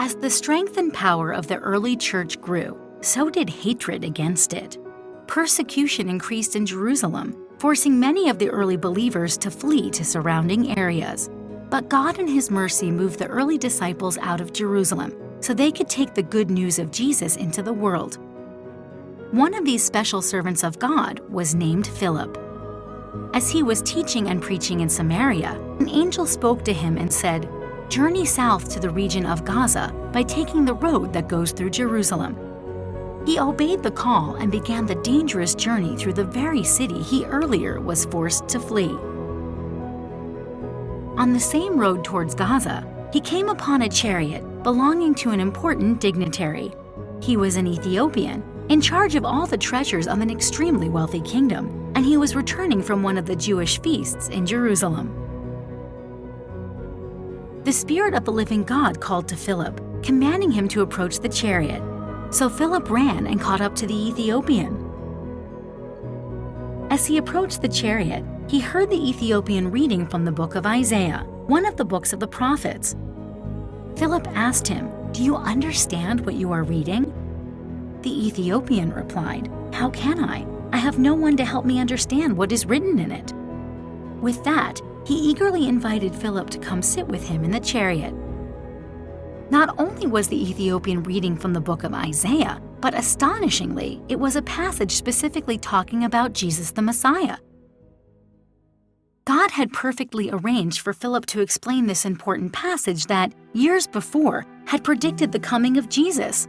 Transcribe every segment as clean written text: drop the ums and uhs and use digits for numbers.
As the strength and power of the early church grew, so did hatred against it. Persecution increased in Jerusalem, forcing many of the early believers to flee to surrounding areas. But God in His mercy moved the early disciples out of Jerusalem so they could take the good news of Jesus into the world. One of these special servants of God was named Philip. As he was teaching and preaching in Samaria, an angel spoke to him and said, "Journey south to the region of Gaza by taking the road that goes through Jerusalem." He obeyed the call and began the dangerous journey through the very city he earlier was forced to flee. On the same road towards Gaza, he came upon a chariot belonging to an important dignitary. He was an Ethiopian, in charge of all the treasures of an extremely wealthy kingdom, and he was returning from one of the Jewish feasts in Jerusalem. The Spirit of the living God called to Philip, commanding him to approach the chariot. So Philip ran and caught up to the Ethiopian. As he approached the chariot, he heard the Ethiopian reading from the book of Isaiah, one of the books of the prophets. Philip asked him, "Do you understand what you are reading?" The Ethiopian replied, "How can I? I have no one to help me understand what is written in it." With that, he eagerly invited Philip to come sit with him in the chariot. Not only was the Ethiopian reading from the book of Isaiah, but astonishingly, it was a passage specifically talking about Jesus the Messiah. God had perfectly arranged for Philip to explain this important passage that, years before, had predicted the coming of Jesus.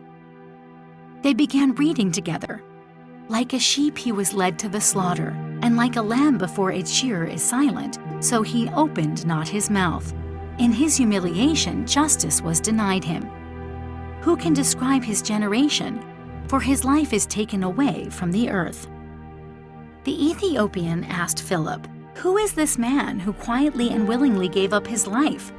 They began reading together. Like a sheep he was led to the slaughter, and like a lamb before its shearer is silent, so he opened not his mouth. In his humiliation, justice was denied him. Who can describe his generation? For his life is taken away from the earth. The Ethiopian asked Philip, "Who is this man who quietly and willingly gave up his life?"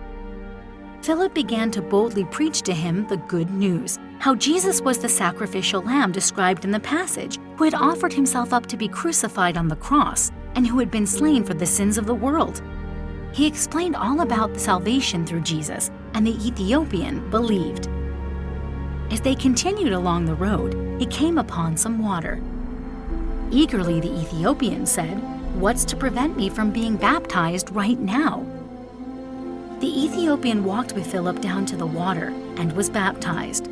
Philip began to boldly preach to him the good news, how Jesus was the sacrificial lamb described in the passage, who had offered himself up to be crucified on the cross, and who had been slain for the sins of the world. He explained all about the salvation through Jesus, and the Ethiopian believed. As they continued along the road, he came upon some water. Eagerly the Ethiopian said, "What's to prevent me from being baptized right now?" The Ethiopian walked with Philip down to the water and was baptized.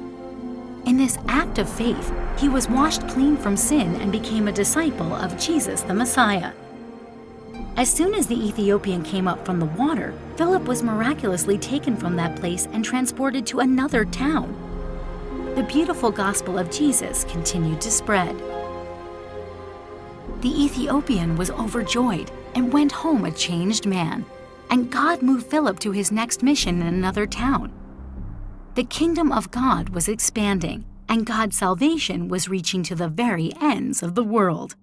In this act of faith, he was washed clean from sin and became a disciple of Jesus the Messiah. As soon as the Ethiopian came up from the water, Philip was miraculously taken from that place and transported to another town. The beautiful gospel of Jesus continued to spread. The Ethiopian was overjoyed and went home a changed man, and God moved Philip to his next mission in another town. The kingdom of God was expanding, and God's salvation was reaching to the very ends of the world.